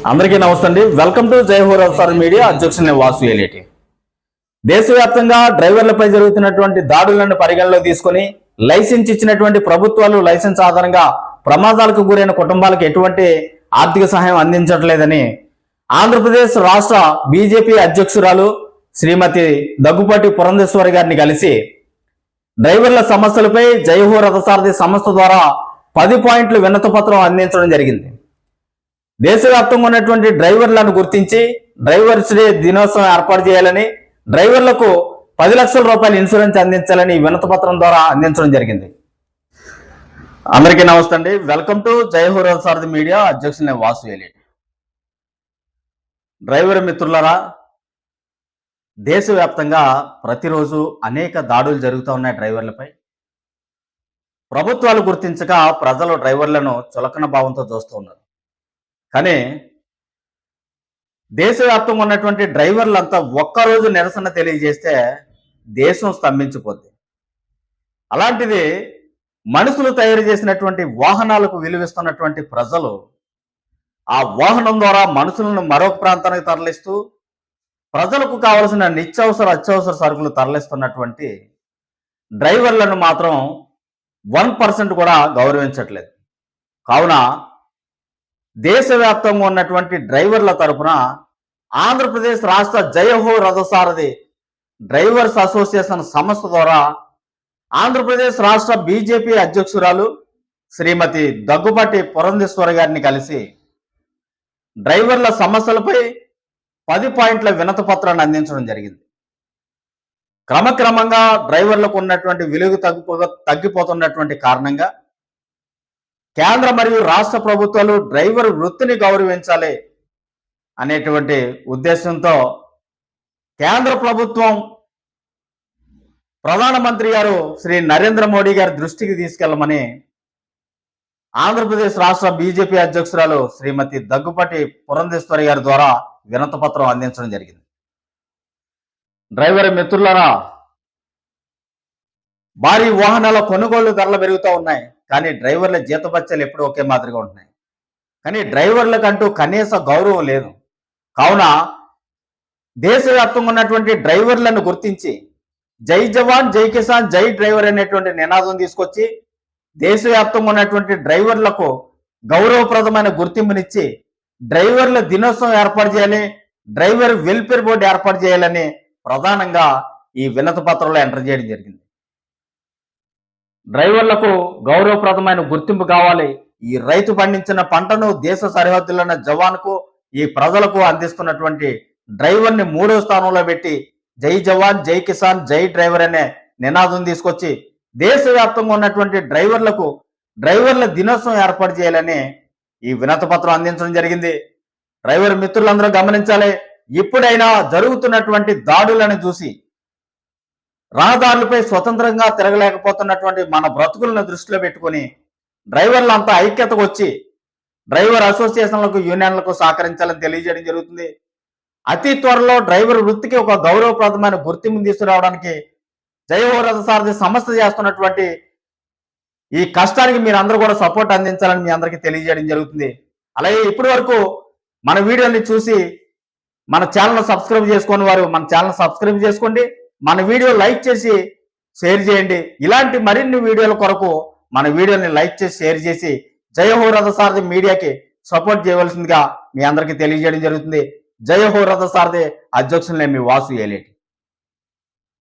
అందరికీ నమస్తే అండి. వెల్కమ్ టు జై హో రథసారథి మీడియా. అధ్యక్షులు నేను వాసు ఏలేటి. దేశవ్యాప్తంగా డ్రైవర్లపై జరుగుతున్నటువంటి దాడులను పరిగణలో తీసుకొని లైసెన్స్ ఇచ్చినటువంటి ప్రభుత్వాలు లైసెన్స్ ఆధారంగా ప్రమాదాలకు గురైన కుటుంబాలకు ఎటువంటి ఆర్థిక సహాయం అందించట్లేదని ఆంధ్రప్రదేశ్ రాష్ట్ర బీజేపీ అధ్యక్షురాలు శ్రీమతి దగ్గుపాటి పురంధేశ్వరి గారిని కలిసి డ్రైవర్ల సమస్యలపై జై హో రథసారథి సంస్థ ద్వారా 10 పాయింట్ల వినతి పత్రం అందించడం జరిగింది. దేశవ్యాప్తంగా ఉన్నటువంటి డ్రైవర్లను గుర్తించి డ్రైవర్స్ డే దినోత్సవం ఏర్పాటు చేయాలని, డ్రైవర్లకు 10 లక్షల రూపాయల ఇన్సూరెన్స్ అందించాలని వినతి పత్రం ద్వారా అందించడం జరిగింది. అందరికీ నమస్తే అండి. వెల్కమ్ టు జై హో రథసారథి మీడియా. అధ్యక్షులు నేను వాసు ఏలేటి. డ్రైవర్ మిత్రులారా, దేశవ్యాప్తంగా ప్రతిరోజు అనేక దాడులు జరుగుతూ ఉన్నాయి డ్రైవర్లపై. ప్రభుత్వాలు గుర్తించక ప్రజలు డ్రైవర్లను చులకన భావంతో చూస్తూ ఉన్నారు. కానీ దేశవ్యాప్తంగా ఉన్నటువంటి డ్రైవర్లంతా ఒక్కరోజు నిరసన తెలియజేస్తే దేశం స్తంభించిపోద్ది. అలాంటిది మనుషులు తయారు చేసినటువంటి వాహనాలకు విలువిస్తున్నటువంటి ప్రజలు ఆ వాహనం ద్వారా మనుషులను మరొక ప్రాంతానికి తరలిస్తూ ప్రజలకు కావలసిన నిత్యావసర అత్యవసర సరుకులు తరలిస్తున్నటువంటి డ్రైవర్లను మాత్రం 1% కూడా గౌరవించట్లేదు. కావున దేశవ్యాప్తంగా ఉన్నటువంటి డ్రైవర్ల తరపున ఆంధ్రప్రదేశ్ రాష్ట్ర జై హో రథసారథి డ్రైవర్స్ అసోసియేషన్ సంస్థ ద్వారా ఆంధ్రప్రదేశ్ రాష్ట్ర బీజేపీ అధ్యక్షురాలు శ్రీమతి దగ్గుపాటి పురంధేశ్వరి గారిని కలిసి డ్రైవర్ల సమస్యలపై 10 పాయింట్ల వినతి పత్రాన్ని అందించడం జరిగింది. క్రమక్రమంగా డ్రైవర్లకు ఉన్నటువంటి విలువ తగ్గిపోతున్నటువంటి కారణంగా కేంద్ర మరియు రాష్ట్ర ప్రభుత్వాలు డ్రైవర్ వృత్తిని గౌరవించాలి అనేటువంటి ఉద్దేశంతో కేంద్ర ప్రభుత్వం ప్రధానమంత్రి గారు శ్రీ నరేంద్ర మోడీ గారి దృష్టికి తీసుకెళ్లమని ఆంధ్రప్రదేశ్ రాష్ట్ర బీజేపీ అధ్యక్షురాలు శ్రీమతి దగ్గుపాటి పురంధేశ్వరి గారి ద్వారా వినతి పత్రం అందించడం జరిగింది. డ్రైవర్ మిత్రులారా, భారీ వాహనాల కొనుగోలు ధరలు పెరుగుతూ ఉన్నాయి. కానీ డ్రైవర్ల జీతభత్యాలు ఎప్పుడు ఒకే మాదిరిగా ఉంటున్నాయి. కానీ డ్రైవర్లకంటూ కనీస గౌరవం లేదు. కావున దేశవ్యాప్తంగా ఉన్నటువంటి డ్రైవర్లను గుర్తించి జై జవాన్ జై కిసాన్ జై డ్రైవర్ అనేటువంటి నినాదం తీసుకొచ్చి దేశవ్యాప్తంగా ఉన్నటువంటి డ్రైవర్లకు గౌరవప్రదమైన గుర్తింపునిచ్చి డ్రైవర్ల దినోత్సవం ఏర్పాటు చేయాలి, డ్రైవర్ వెల్ఫేర్ బోర్డు ఏర్పాటు చేయాలని ప్రధానంగా ఈ వినతి పత్రంలో ఎంటర్ చేయడం జరిగింది. డ్రైవర్లకు గౌరవప్రదమైన గుర్తింపు కావాలి. ఈ రైతు పండించిన పంటను దేశ సరిహద్దులున్న జవాన్కు ఈ ప్రజలకు అందిస్తున్నటువంటి డ్రైవర్ని 3వ స్థానంలో పెట్టి జై జవాన్ జై కిసాన్ జై డ్రైవర్ అనే నినాదం తీసుకొచ్చి దేశవ్యాప్తంగా ఉన్నటువంటి డ్రైవర్ల దినోత్సవం ఏర్పాటు చేయాలని ఈ వినతి పత్రం అందించడం జరిగింది. డ్రైవర్ మిత్రులందరూ గమనించాలి. ఇప్పుడైనా జరుగుతున్నటువంటి దాడులను చూసి రహదారులపై స్వతంత్రంగా తిరగలేకపోతున్నటువంటి మన బ్రతుకులను దృష్టిలో పెట్టుకుని డ్రైవర్లంతా ఐక్యతకు వచ్చి డ్రైవర్ అసోసియేషన్లకు యూనియన్లకు సహకరించాలని తెలియజేయడం జరుగుతుంది. అతి త్వరలో డ్రైవర్ వృత్తికి ఒక గౌరవప్రదమైన గుర్తింపు తీసుకురావడానికి జై హో రథసారథి సంస్థ చేస్తున్నటువంటి ఈ కష్టానికి మీరు అందరూ కూడా సపోర్ట్ అందించాలని మీ అందరికీ తెలియజేయడం జరుగుతుంది. అలాగే ఇప్పటి వరకు మన వీడియోని చూసి మన ఛానల్ సబ్స్క్రైబ్ చేసుకుని వారు మన ఛానల్ సబ్స్క్రైబ్ చేసుకోండి. మన వీడియో లైక్ చేసి షేర్ చేయండి. ఇలాంటి మరిన్ని వీడియోల కొరకు మన వీడియోని లైక్ చేసి షేర్ చేసి జై హో రథసారథి మీడియాకి సపోర్ట్ చేయవలసిందిగా మీ అందరికీ తెలియజేయడం జరుగుతుంది. జై హో రథసారథి. అధ్యక్షులు నేను మీ వాసు ఏలేటి.